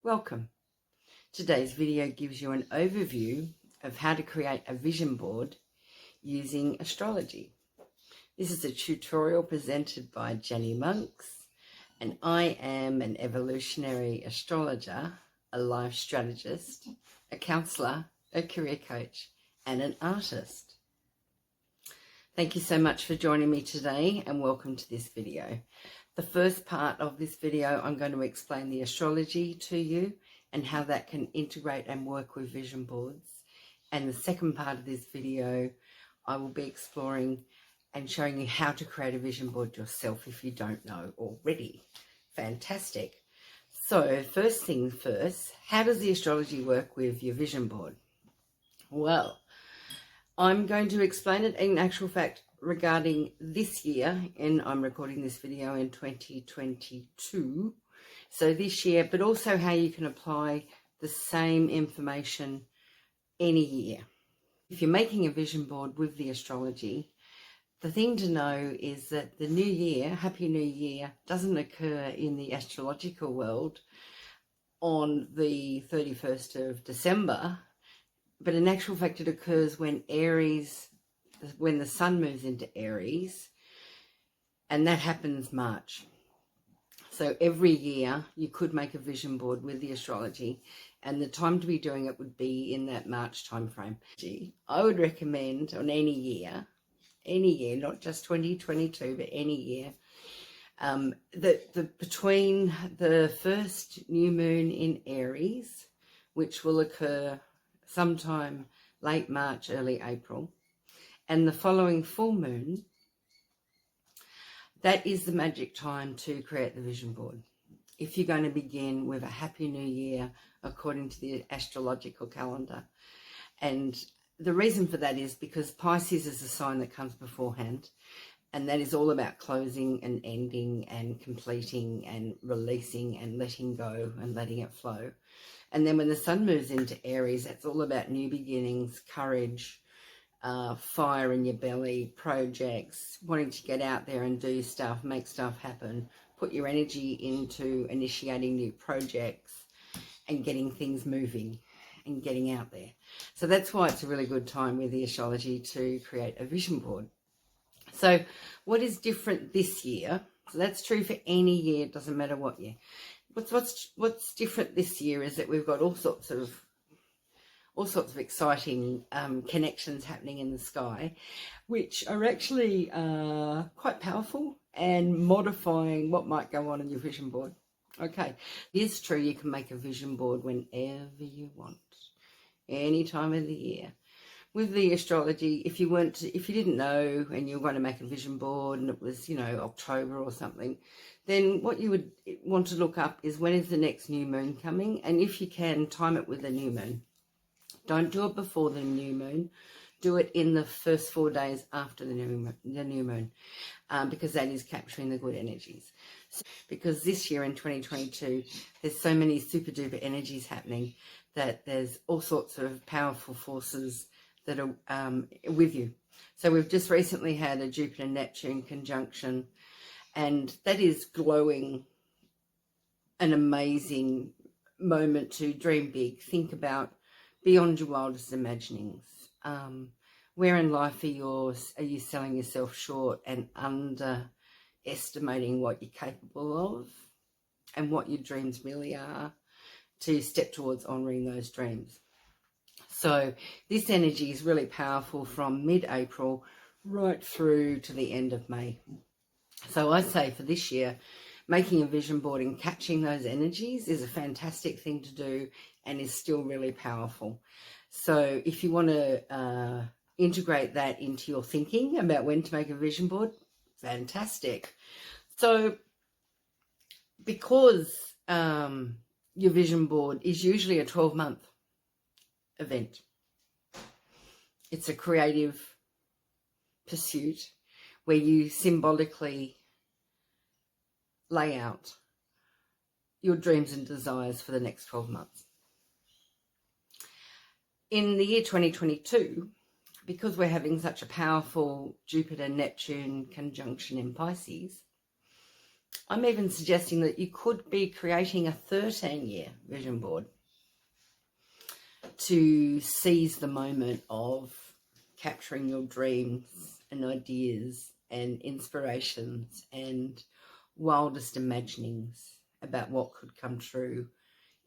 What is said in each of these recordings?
Welcome. Today's video gives you an overview of how to create a vision board using astrology. This is a tutorial presented by Jeni Monks, and I am an evolutionary astrologer, a life strategist, a counsellor, a career coach, and an artist. Thank you so much for joining me today and welcome to this video. The first part of this video, I'm going to explain the astrology to you and how that can integrate and work with vision boards. And the second part of this video, I will be exploring and showing you how to create a vision board yourself if you don't know already. Fantastic. So first things first, how does the astrology work with your vision board? Well, I'm going to explain it in actual fact regarding this year, and I'm recording this video in 2022, so this year, but also how you can apply the same information any year. If you're making a vision board with the astrology, the thing to know is that the new year, Happy New Year, doesn't occur in the astrological world on the 31st of December, but in actual fact it occurs when the sun moves into Aries, and that happens March. So every year you could make a vision board with the astrology, and the time to be doing it would be in that March time frame. I would recommend on any year, not just 2022, but any year, that between the first new moon in Aries, which will occur sometime late March, early April, and the following full moon, that is the magic time to create the vision board. If you're going to begin with a Happy New Year according to the astrological calendar. And the reason for that is because Pisces is a sign that comes beforehand, and that is all about closing and ending and completing and releasing and letting go and letting it flow. And then when the sun moves into Aries, that's all about new beginnings, courage, fire in your belly, projects, wanting to get out there and do stuff, make stuff happen, put your energy into initiating new projects and getting things moving and getting out there. So that's why it's a really good time with the astrology to create a vision board. So what is different this year? So that's true for any year, it doesn't matter what year. What's different this year is that we've got all sorts of exciting connections happening in the sky, which are actually quite powerful and modifying what might go on in your vision board. Okay, it is true you can make a vision board whenever you want, any time of the year. With the astrology, if you didn't know and you were going to make a vision board and it was, October or something, then what you would want to look up is when is the next new moon coming, and if you can, time it with the new moon. Don't do it before the new moon. Do it in the first 4 days after the new moon, because that is capturing the good energies. Because this year in 2022, there's so many super duper energies happening that there's all sorts of powerful forces that are with you. So we've just recently had a Jupiter-Neptune conjunction, and that is glowing an amazing moment to dream big, think about beyond your wildest imaginings. Where in life are you selling yourself short and underestimating what you're capable of and what your dreams really are, to step towards honouring those dreams? So this energy is really powerful from mid-April right through to the end of May. So I say for this year, making a vision board and catching those energies is a fantastic thing to do and is still really powerful. So if you want to integrate that into your thinking about when to make a vision board, fantastic. So because your vision board is usually a 12-month event, it's a creative pursuit where you symbolically lay out your dreams and desires for the next 12 months. In the year 2022, because we're having such a powerful Jupiter-Neptune conjunction in Pisces, I'm even suggesting that you could be creating a 13-year vision board to seize the moment of capturing your dreams and ideas and inspirations and wildest imaginings about what could come true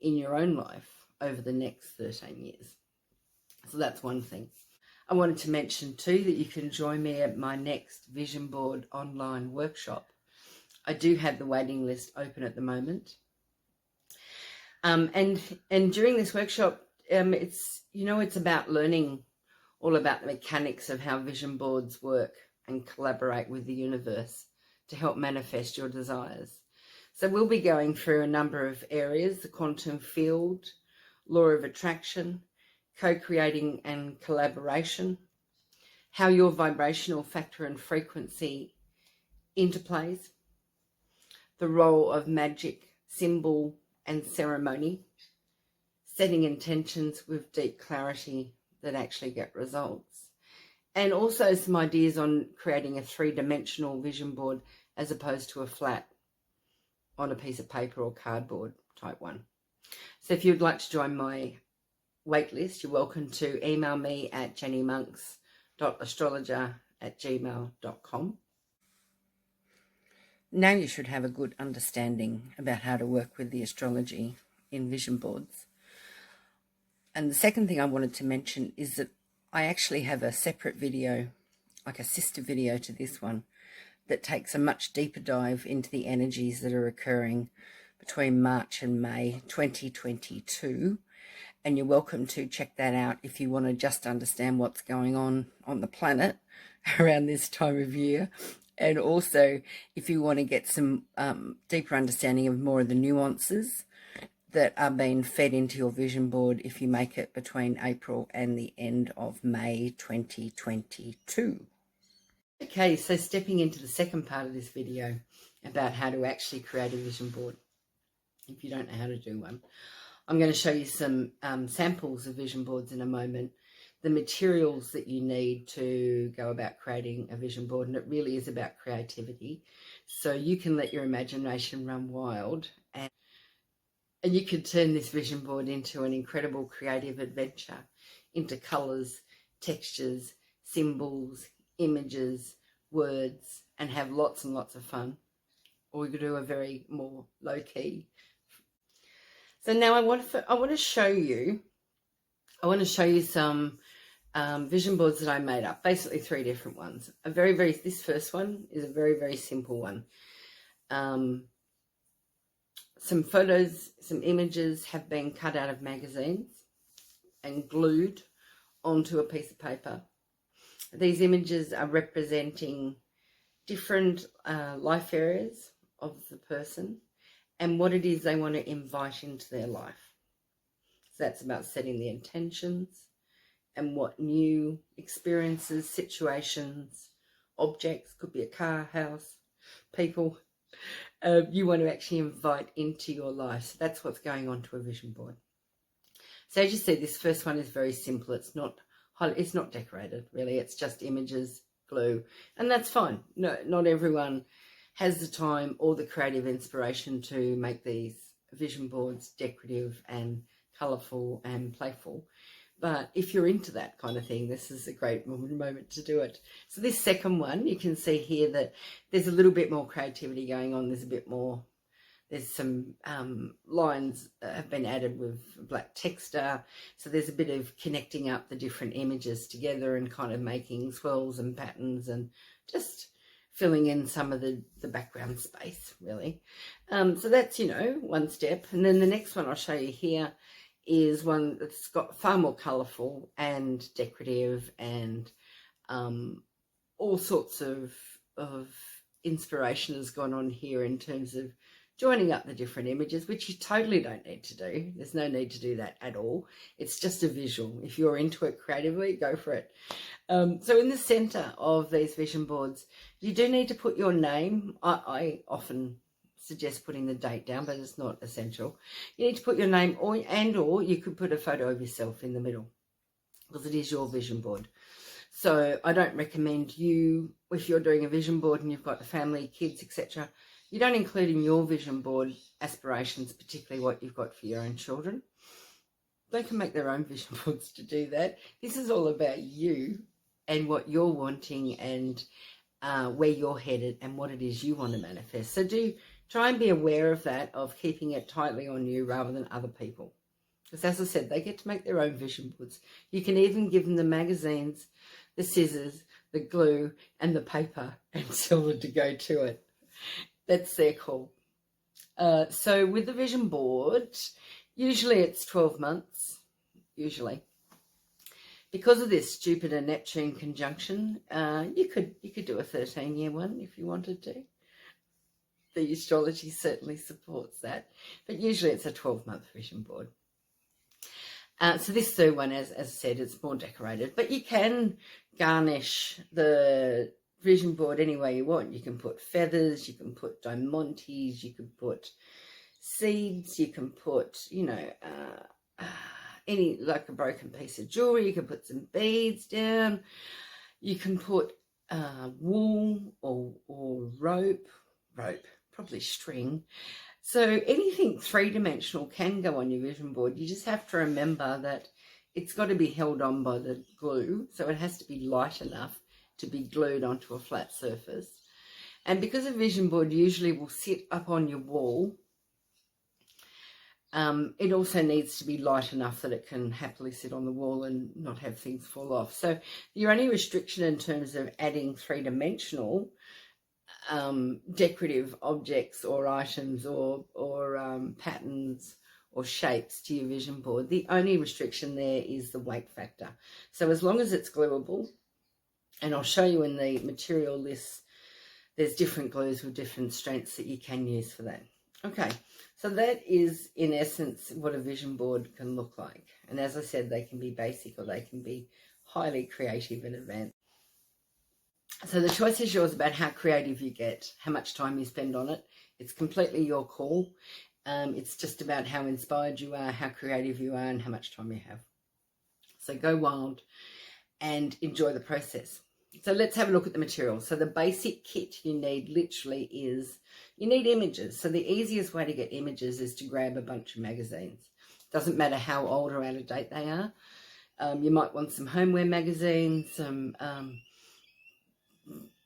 in your own life over the next 13 years. So that's one thing. I wanted to mention too that you can join me at my next vision board online workshop. I do have the waiting list open at the moment. And during this workshop, it's about learning all about the mechanics of how vision boards work and collaborate with the universe to help manifest your desires. So we'll be going through a number of areas: the quantum field, law of attraction, co-creating and collaboration, how your vibrational factor and frequency interplays, the role of magic, symbol and ceremony, setting intentions with deep clarity that actually get results, and also some ideas on creating a 3-dimensional vision board as opposed to a flat on a piece of paper or cardboard type one. So if you'd like to join my waitlist, you're welcome to email me at jenimonks.astrologer@gmail.com. Now you should have a good understanding about how to work with the astrology in vision boards. And the second thing I wanted to mention is that I actually have a separate video, like a sister video to this one, that takes a much deeper dive into the energies that are occurring between March and May 2022. And you're welcome to check that out if you want to just understand what's going on the planet around this time of year. And also if you want to get some deeper understanding of more of the nuances that are being fed into your vision board if you make it between April and the end of May 2022. Okay, so stepping into the second part of this video about how to actually create a vision board if you don't know how to do one. I'm going to show you some samples of vision boards in a moment, the materials that you need to go about creating a vision board, and it really is about creativity. So you can let your imagination run wild and you can turn this vision board into an incredible creative adventure, into colours, textures, symbols, images, words, and have lots and lots of fun. Or we could do a very more low-key. So now I want to show you some vision boards that I made up, basically 3 different ones. This first one is a very, very simple one. Some photos, some images have been cut out of magazines and glued onto a piece of paper. These images are representing different life areas of the person and what it is they want to invite into their life. So that's about setting the intentions and what new experiences, situations, objects, could be a car, house, people, you want to actually invite into your life. So that's what's going on to a vision board. So as you see, this first one is very simple. It's not decorated, really. It's just images, glue, and that's fine. No, not everyone has the time or the creative inspiration to make these vision boards decorative and colourful and playful. But if you're into that kind of thing, this is a great moment to do it. So this second one, you can see here that there's a little bit more creativity going on. There's some lines that have been added with black texture. So there's a bit of connecting up the different images together and kind of making swirls and patterns and just filling in some of the background space, really. So that's, one step. And then the next one I'll show you here is one that's got far more colourful and decorative and all sorts of inspiration has gone on here in terms of joining up the different images, which you totally don't need to do. There's no need to do that at all. It's just a visual. If you're into it creatively, go for it. So in the centre of these vision boards, you do need to put your name. I often suggest putting the date down, but it's not essential. You need to put your name, or you could put a photo of yourself in the middle, because it is your vision board. So I don't recommend you, if you're doing a vision board and you've got a family, kids, etc., You don't include in your vision board aspirations, particularly what you've got for your own children. They can make their own vision boards to do that. This is all about you and what you're wanting and where you're headed and what it is you want to manifest. So do try and be aware of that, of keeping it tightly on you rather than other people. Because as I said, they get to make their own vision boards. You can even give them the magazines, the scissors, the glue and the paper and tell them to go to it. That's their call. So with the vision board, usually it's 12 months, usually. Because of this Jupiter-Neptune conjunction, you could do a 13-year one if you wanted to. The astrology certainly supports that. But usually it's a 12-month vision board. So this third one, as I said, it's more decorated. But you can garnish the vision board any way you want. You can put feathers, you can put diamantes, you can put seeds, you can put, any, like a broken piece of jewelry, you can put some beads down, you can put wool or rope, probably string. So anything three-dimensional can go on your vision board. You just have to remember that it's got to be held on by the glue, so it has to be light enough to be glued onto a flat surface. And because a vision board usually will sit up on your wall, it also needs to be light enough that it can happily sit on the wall and not have things fall off. So your only restriction in terms of adding three-dimensional decorative objects or items or patterns or shapes to your vision board, the only restriction there is the weight factor. So as long as it's gluable, and I'll show you in the material list, there's different glues with different strengths that you can use for that. Okay, so that is in essence what a vision board can look like. And as I said, they can be basic or they can be highly creative and advanced. So the choice is yours about how creative you get, how much time you spend on it. It's completely your call. It's just about how inspired you are, how creative you are, and how much time you have. So go wild and enjoy the process. So let's have a look at the material. So the basic kit you need literally is, you need images. So the easiest way to get images is to grab a bunch of magazines. Doesn't matter how old or out of date they are. You might want some homeware magazines, some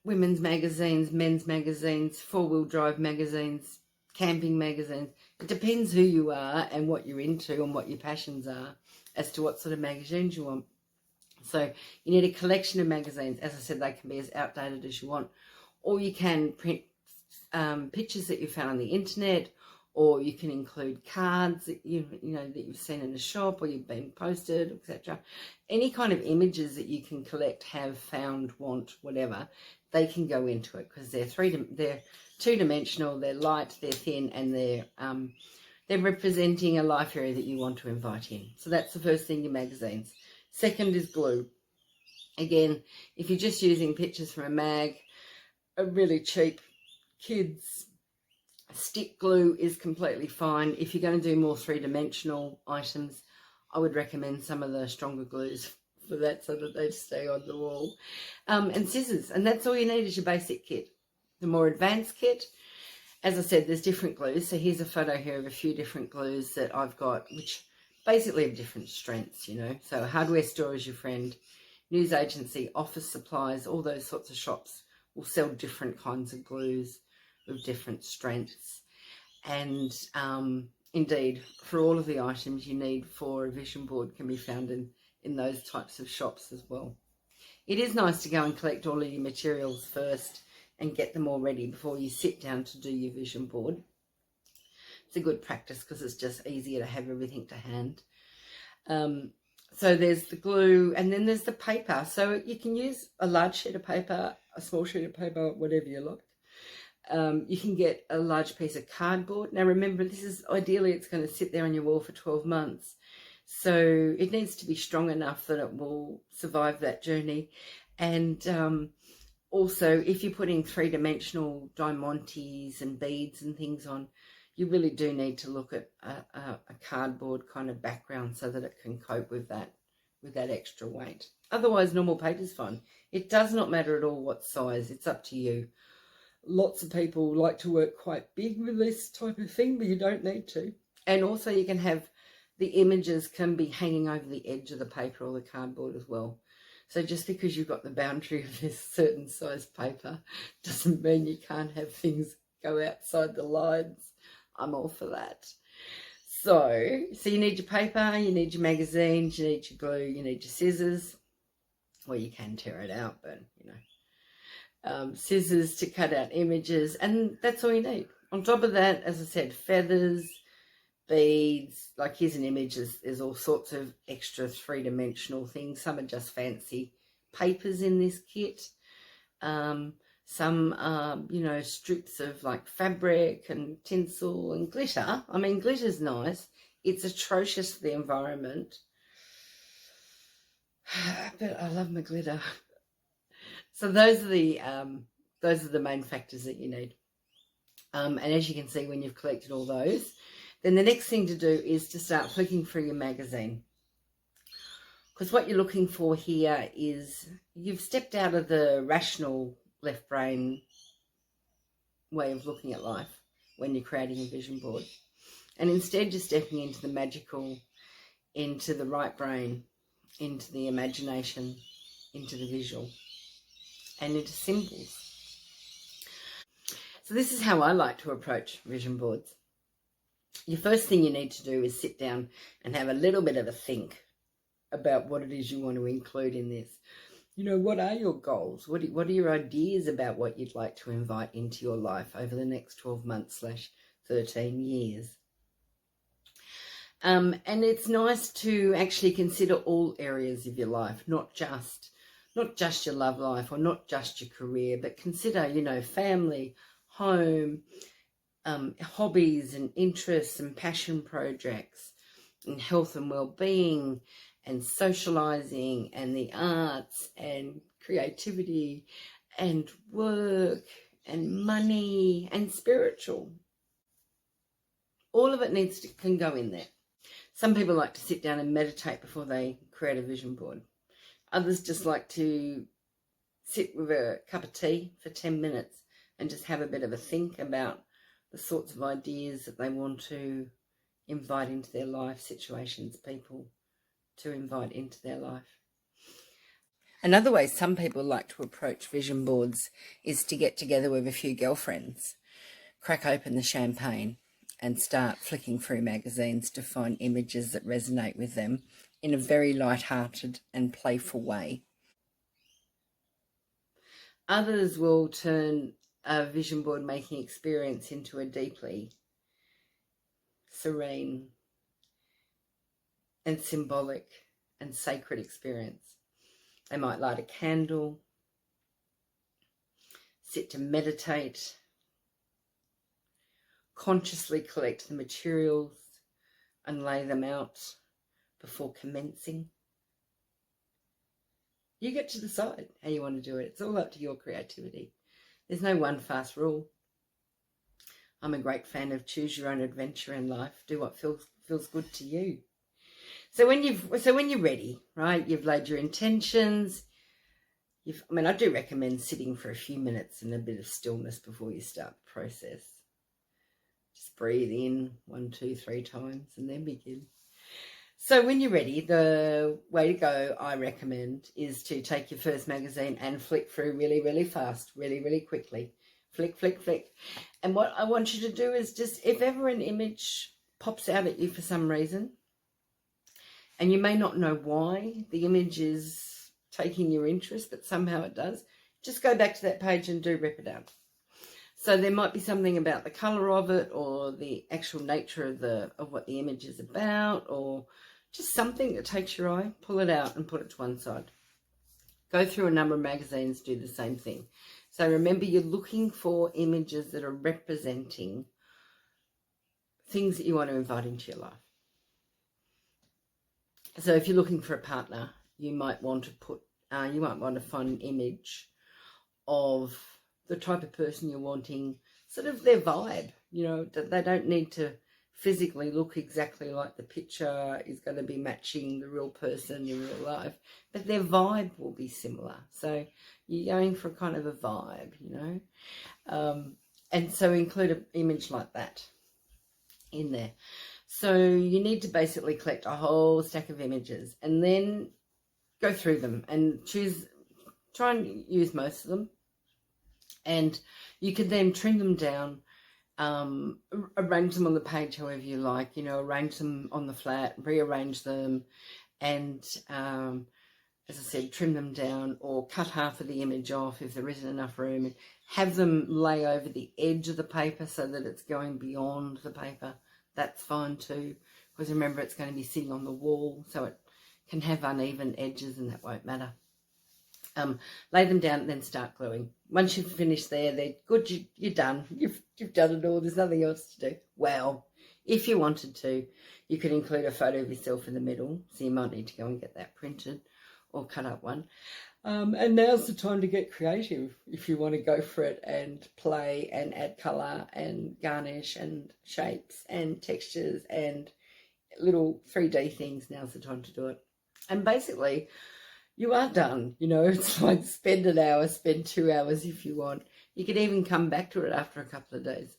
women's magazines, men's magazines, four-wheel drive magazines, camping magazines. It depends who you are and what you're into and what your passions are as to what sort of magazines you want. So you need a collection of magazines. As I said, they can be as outdated as you want. Or you can print pictures that you found on the internet, or you can include cards that that you've seen in the shop or you've been posted, etc. Any kind of images that you can collect, have, found, want, whatever, they can go into it because they're two-dimensional, they're light, they're thin, and they're representing a life area that you want to invite in. So that's the first thing, your magazines. Second is glue. Again, if you're just using pictures from a mag, a really cheap kids stick glue is completely fine. If you're going to do more three-dimensional items, I would recommend some of the stronger glues for that so that they stay on the wall. And scissors, and that's all you need is your basic kit. The more advanced kit, as I said, there's different glues. So here's a photo here of a few different glues that I've got, which basically have different strengths, So a hardware store is your friend, news agency, office supplies, all those sorts of shops will sell different kinds of glues with different strengths. And indeed, for all of the items you need for a vision board can be found in those types of shops as well. It is nice to go and collect all of your materials first and get them all ready before you sit down to do your vision board. It's a good practice because it's just easier to have everything to hand. So there's the glue, and then there's the paper. So you can use a large sheet of paper, a small sheet of paper, whatever you like. You can get a large piece of cardboard. Now remember, this is ideally it's going to sit there on your wall for 12 months. So it needs to be strong enough that it will survive that journey. And also, if you're putting three-dimensional diamantes and beads and things on, you really do need to look at a cardboard kind of background so that it can cope with that extra weight. Otherwise, normal paper is fine. It does not matter at all what size. It's up to you. Lots of people like to work quite big with this type of thing, but you don't need to. And also you can have the images can be hanging over the edge of the paper or the cardboard as well. So just because you've got the boundary of this certain size paper doesn't mean you can't have things go outside the lines. I'm all for that. So you need your paper, you need your magazines, you need your glue, you need your scissors. Well, you can tear it out, but you know, scissors to cut out images, and that's all you need. On top of that, as I said, feathers, beads. Like here's an image. There's all sorts of extra three-dimensional things. Some are just fancy papers in this kit. Some you know, strips of like fabric and tinsel and glitter. I mean, glitter's nice. It's atrocious for the environment, but I love my glitter. So those are the main factors that you need. And as you can see, when you've collected all those, then the next thing to do is to start flicking through your magazine. Because what you're looking for here is you've stepped out of the rational left brain way of looking at life when you're creating a vision board. And instead you're stepping into the magical, into the right brain, into the imagination, into the visual, and into symbols. So this is how I like to approach vision boards. Your first thing you need to do is sit down and have a little bit of a think about what it is you want to include in this. You know, what are your goals? What are your ideas about what you'd like to invite into your life over the next 12 months / 13 years? And it's nice to actually consider all areas of your life, not just your love life or not just your career, but consider, you know, family, home, hobbies and interests and passion projects, and health and well-being, and socializing, and the arts, and creativity, and work, and money, and spiritual. All of it can go in there. Some people like to sit down and meditate before they create a vision board. Others just like to sit with a cup of tea for 10 minutes and just have a bit of a think about the sorts of ideas that they want to invite into their life, situations, people to invite into their life. Another way some people like to approach vision boards is to get together with a few girlfriends, crack open the champagne, and start flicking through magazines to find images that resonate with them in a very light-hearted and playful way. Others will turn a vision board making experience into a deeply serene and symbolic and sacred experience. They might light a candle, sit to meditate, consciously collect the materials and lay them out before commencing. You get to decide how you want to do it. It's all up to your creativity. There's no one fast rule. I'm a great fan of choose your own adventure in life. Do what feels good to you. So when you're ready, right, you've laid your intentions. I do recommend sitting for a few minutes in a bit of stillness before you start the process. Just breathe in 1, 2, 3 times and then begin. So when you're ready, the way to go, I recommend, is to take your first magazine and flick through really, really fast, really, really quickly. Flick, flick, flick. And what I want you to do is just, if ever an image pops out at you for some reason, and you may not know why the image is taking your interest, but somehow it does, just go back to that page and do rip it out. So there might be something about the colour of it, or the actual nature of what the image is about, or just something that takes your eye. Pull it out and put it to one side. Go through a number of magazines, do the same thing. So remember, you're looking for images that are representing things that you want to invite into your life. So if you're looking for a partner, you might want to find an image of the type of person you're wanting, sort of their vibe. You know, they don't need to physically look exactly like the picture is going to be matching the real person in real life, but their vibe will be similar. So you're going for kind of a vibe, you know. And so include an image like that in there. So you need to basically collect a whole stack of images and then go through them and try and use most of them. And you can then trim them down, arrange them on the page however you like, you know, arrange them on the flat, rearrange them, and as I said, trim them down or cut half of the image off if there isn't enough room, and have them lay over the edge of the paper so that it's going beyond the paper. That's fine too, because remember it's going to be sitting on the wall, so it can have uneven edges and that won't matter. Lay them down and then start gluing. Once you've finished there, they're good, you're done. You've done it all, there's nothing else to do. Well, if you wanted to, you could include a photo of yourself in the middle, so you might need to go and get that printed or cut up one. And now's the time to get creative if you want to go for it and play and add colour and garnish and shapes and textures and little 3D things. Now's the time to do it. And basically, you are done. You know, it's like spend an hour, spend 2 hours if you want. You could even come back to it after a couple of days.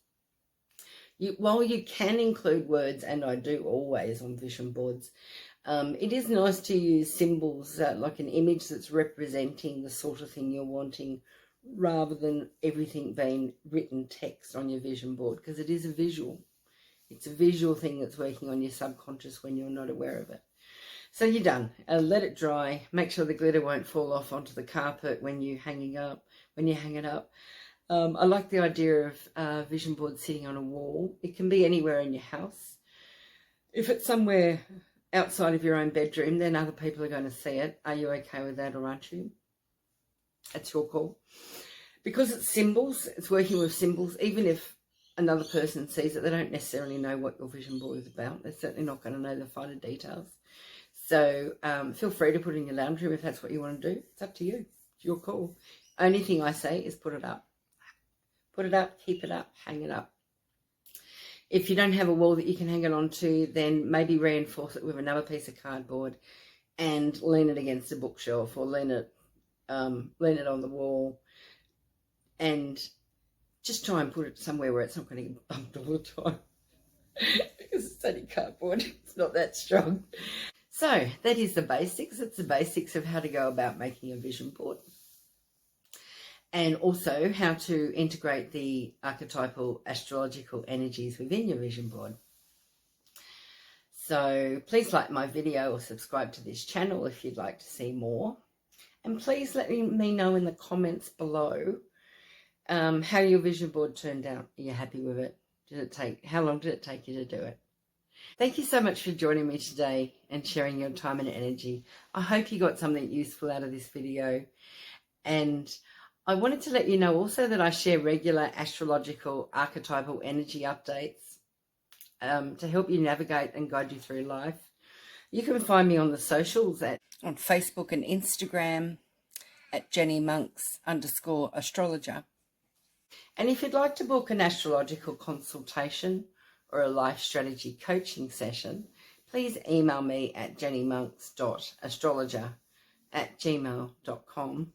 While you can include words, and I do always on vision boards, it is nice to use symbols, like an image that's representing the sort of thing you're wanting, rather than everything being written text on your vision board, because it is a visual. It's a visual thing that's working on your subconscious when you're not aware of it. So you're done. Let it dry. Make sure the glitter won't fall off onto the carpet when you hang it up. I like the idea of a vision board sitting on a wall. It can be anywhere in your house. If it's somewhere outside of your own bedroom, then other people are going to see it. Are you okay with that, or aren't you? That's your call. Because it's symbols, it's working with symbols. Even if another person sees it, they don't necessarily know what your vision board is about. They're certainly not going to know the finer details. So feel free to put it in your lounge room if that's what you want to do. It's up to you. It's your call. Only thing I say is put it up. Put it up, keep it up, hang it up. If you don't have a wall that you can hang it onto, then maybe reinforce it with another piece of cardboard and lean it against a bookshelf, or lean it on the wall, and just try and put it somewhere where it's not going to get bumped all the time because it's only cardboard. It's not that strong. So that is the basics. It's the basics of how to go about making a vision board, and also how to integrate the archetypal astrological energies within your vision board. So please like my video or subscribe to this channel if you'd like to see more. And please let me know in the comments below how your vision board turned out. Are you happy with it? How long did it take you to do it? Thank you so much for joining me today and sharing your time and energy. I hope you got something useful out of this video. And I wanted to let you know also that I share regular astrological archetypal energy updates to help you navigate and guide you through life. You can find me on the socials on Facebook and Instagram at Jeni_Monks_astrologer. And if you'd like to book an astrological consultation or a life strategy coaching session, please email me at jenimonks.astrologer@gmail.com.